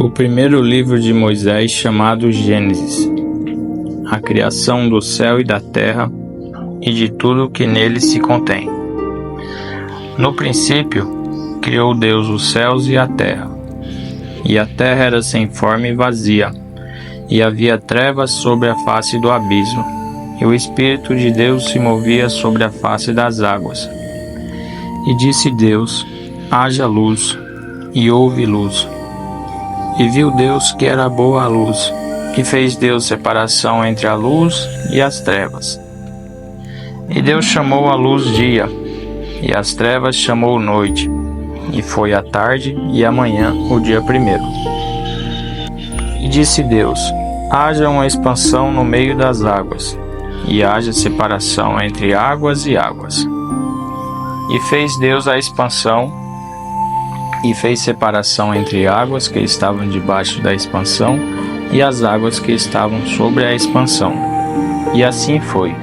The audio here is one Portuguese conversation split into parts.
O primeiro livro de Moisés, chamado Gênesis, a criação do céu e da terra e de tudo que neles se contém. No princípio, criou Deus os céus e a terra era sem forma e vazia, e havia trevas sobre a face do abismo, e o Espírito de Deus se movia sobre a face das águas. E disse Deus: haja luz, e houve luz. E viu Deus que era boa a luz, e fez Deus separação entre a luz e as trevas. E Deus chamou a luz dia, e as trevas chamou noite, e foi a tarde e a manhã o dia primeiro. E disse Deus: haja uma expansão no meio das águas, e haja separação entre águas e águas. E fez Deus a expansão, e fez separação entre águas que estavam debaixo da expansão e as águas que estavam sobre a expansão. E assim foi.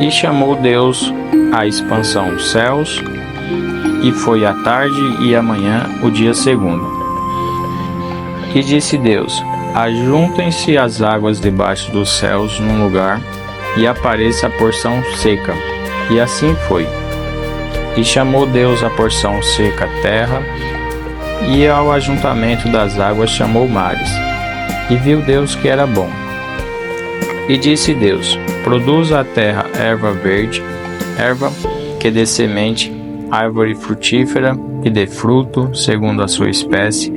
E chamou Deus a expansão os céus, e foi a tarde e a manhã o dia segundo. E disse Deus: ajuntem-se as águas debaixo dos céus num lugar, e apareça a porção seca. E assim foi. E chamou Deus a porção seca terra, e ao ajuntamento das águas chamou mares. E viu Deus que era bom. E disse Deus: produza a terra erva verde, erva que dê semente, árvore frutífera que dê fruto segundo a sua espécie,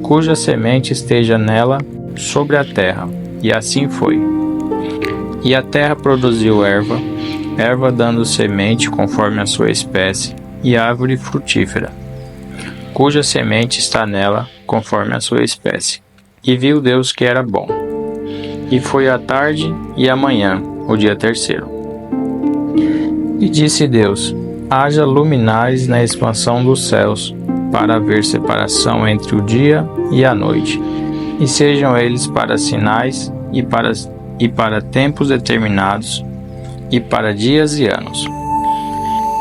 cuja semente esteja nela sobre a terra. E assim foi. E a terra produziu erva dando semente conforme a sua espécie, e árvore frutífera, cuja semente está nela conforme a sua espécie. E viu Deus que era bom. E foi a tarde e a manhã o dia terceiro. E disse Deus: haja luminares na expansão dos céus, para haver separação entre o dia e a noite, e sejam eles para sinais e para tempos determinados, e para dias e anos.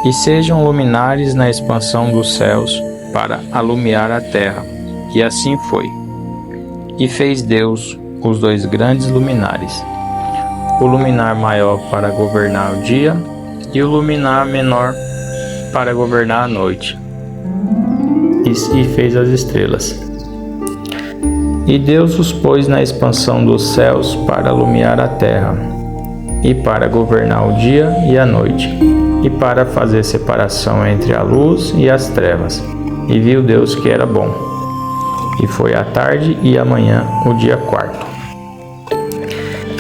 E sejam luminares na expansão dos céus, para alumiar a terra. E assim foi. E fez Deus os dois grandes luminares, o luminar maior para governar o dia, e o luminar menor para governar a noite. E fez as estrelas. E Deus os pôs na expansão dos céus para alumiar a terra, e para governar o dia e a noite, e para fazer separação entre a luz e as trevas. E viu Deus que era bom. E foi a tarde e a manhã o dia quarto.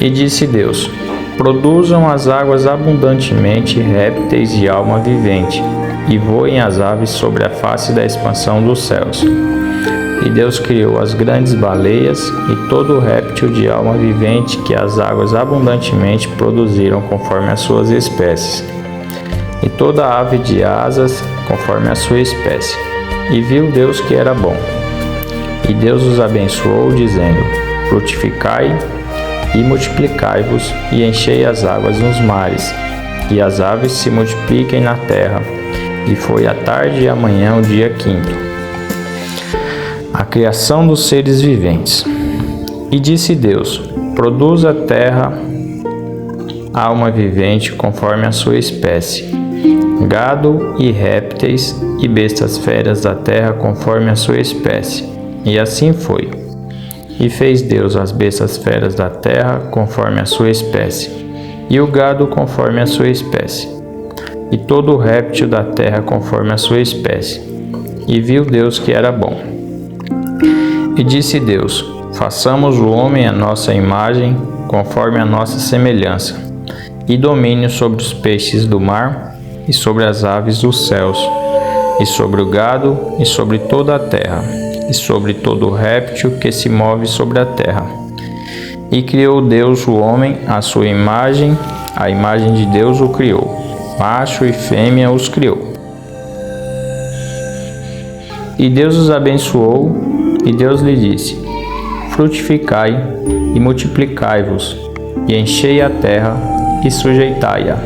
E disse Deus: produzam as águas abundantemente répteis e alma vivente, e voem as aves sobre a face da expansão dos céus. E Deus criou as grandes baleias e todo o réptil de alma vivente que as águas abundantemente produziram conforme as suas espécies, e toda ave de asas conforme a sua espécie. E viu Deus que era bom. E Deus os abençoou, dizendo: frutificai e multiplicai-vos, e enchei as águas nos mares, e as aves se multipliquem na terra. E foi a tarde e a manhã o dia quinto. A criação dos seres viventes. E disse Deus: produza a terra alma vivente conforme a sua espécie, gado e répteis e bestas feras da terra conforme a sua espécie. E assim foi. E fez Deus as bestas feras da terra conforme a sua espécie, e o gado conforme a sua espécie, e todo o réptil da terra conforme a sua espécie. E viu Deus que era bom. E disse Deus: façamos o homem à nossa imagem, conforme a nossa semelhança, e domínio sobre os peixes do mar, e sobre as aves dos céus, e sobre o gado, e sobre toda a terra, e sobre todo o réptil que se move sobre a terra. E criou Deus o homem à sua imagem, a imagem de Deus o criou, macho e fêmea os criou. E Deus os abençoou, e Deus lhe disse: frutificai e multiplicai-vos, e enchei a terra e sujeitai-a,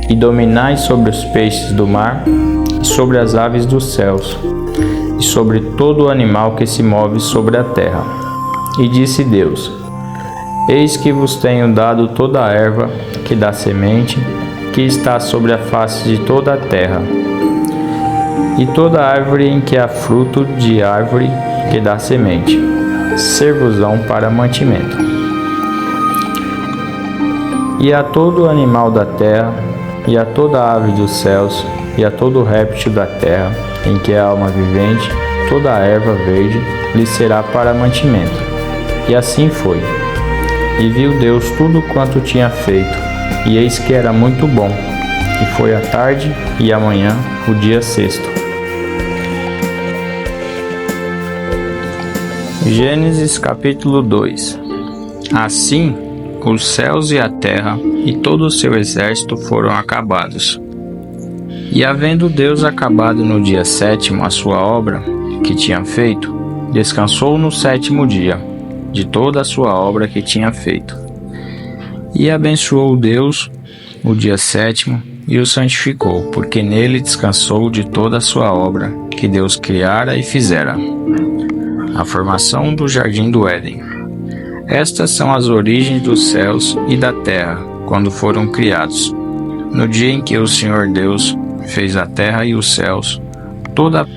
e dominai sobre os peixes do mar, e sobre as aves dos céus, e sobre todo animal que se move sobre a terra. E disse Deus: Eis que vos tenho dado toda a erva que dá semente, que está sobre a face de toda a terra, e toda árvore em que há fruto de árvore que dá semente, ser-vos-ão para mantimento. E a todo animal da terra, e a toda ave dos céus, e a todo réptil da terra, em que há alma vivente, toda a erva verde lhe será para mantimento. E assim foi. E viu Deus tudo quanto tinha feito, e eis que era muito bom. E foi a tarde e a manhã, o dia sexto. Gênesis capítulo 2. Assim, os céus e a terra e todo o seu exército foram acabados. E havendo Deus acabado no dia sétimo a sua obra que tinha feito, descansou no sétimo dia de toda a sua obra que tinha feito. E abençoou Deus o dia sétimo e o santificou, porque nele descansou de toda a sua obra que Deus criara e fizera. A formação do jardim do Éden. Estas são as origens dos céus e da terra, quando foram criados. No dia em que o Senhor Deus fez a terra e os céus, toda a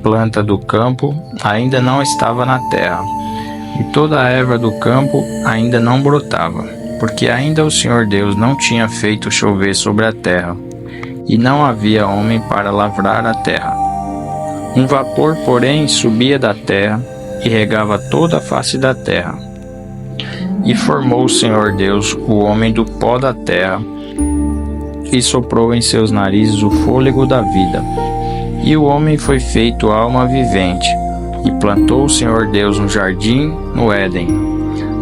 planta do campo ainda não estava na terra, e toda a erva do campo ainda não brotava, porque ainda o Senhor Deus não tinha feito chover sobre a terra, e não havia homem para lavrar a terra. Um vapor, porém, subia da terra e regava toda a face da terra. E formou o Senhor Deus o homem do pó da terra, e soprou em seus narizes o fôlego da vida. E o homem foi feito alma vivente, e plantou o Senhor Deus um jardim no Éden,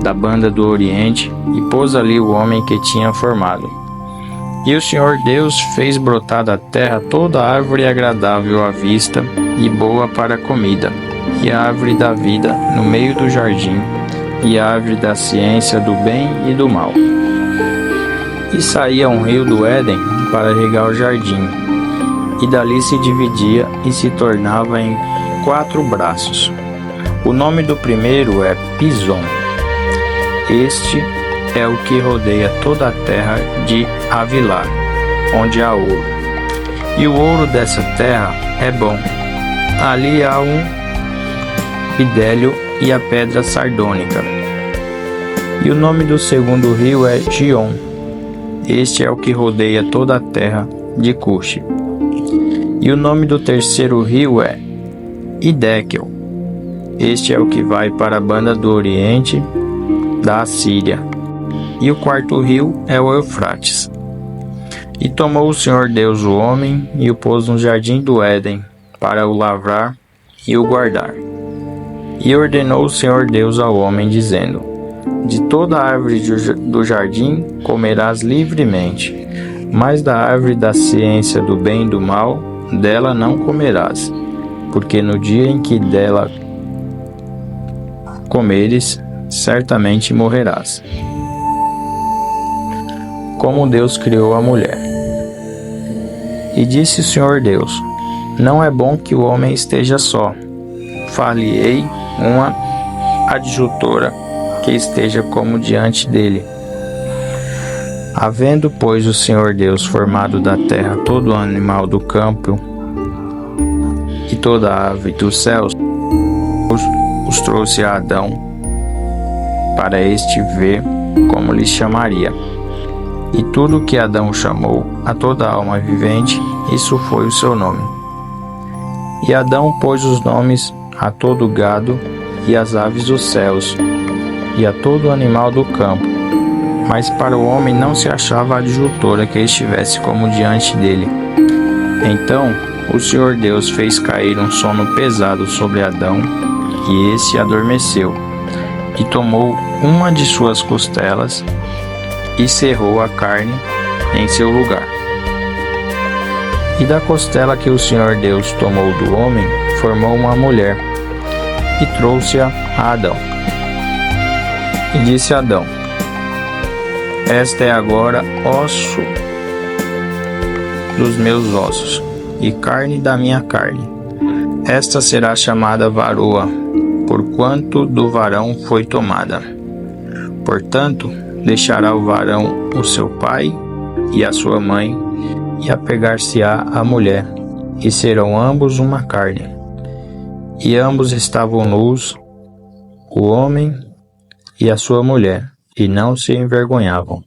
da banda do Oriente, e pôs ali o homem que tinha formado. E o Senhor Deus fez brotar da terra toda árvore agradável à vista e boa para a comida, e a árvore da vida no meio do jardim, e a árvore da ciência do bem e do mal. E saía um rio do Éden para regar o jardim, e dali se dividia e se tornava em 4 braços. O nome do primeiro é Pison. Este é o que rodeia toda a terra de Havilá, onde há ouro. E o ouro dessa terra é bom. Ali há um bidélio e a pedra sardônica. E o nome do segundo rio é Gion. Este é o que rodeia toda a terra de Cuxi. E o nome do terceiro rio é Hiddekel. Este é o que vai para a banda do Oriente da Assíria. E o quarto rio é o Eufrates. E tomou o Senhor Deus o homem e o pôs no jardim do Éden, para o lavrar e o guardar. E ordenou o Senhor Deus ao homem, dizendo: De toda a árvore do jardim comerás livremente, mas da árvore da ciência do bem e do mal, dela não comerás, porque no dia em que dela comeres, certamente morrerás. Como Deus criou a mulher. E disse o Senhor Deus: Não é bom que o homem esteja só. Far-lhe-ei uma adjutora que esteja como diante dele. Havendo, pois, o Senhor Deus formado da terra todo animal do campo e toda ave dos céus, os trouxe a Adão para este ver como lhes chamaria. E tudo que Adão chamou a toda alma vivente, isso foi o seu nome. E Adão pôs os nomes a todo gado e às aves dos céus e a todo animal do campo. Mas para o homem não se achava adjutora que estivesse como diante dele. Então o Senhor Deus fez cair um sono pesado sobre Adão, e esse adormeceu, e tomou uma de suas costelas e cerrou a carne em seu lugar. E da costela que o Senhor Deus tomou do homem, formou uma mulher, e trouxe-a a Adão. E disse Adão: Esta é agora osso dos meus ossos, e carne da minha carne. Esta será chamada varoa, porquanto do varão foi tomada. Portanto, deixará o varão o seu pai e a sua mãe, e apegar-se-á à mulher, e serão ambos uma carne. E ambos estavam nus, o homem e a sua mulher, e não se envergonhavam.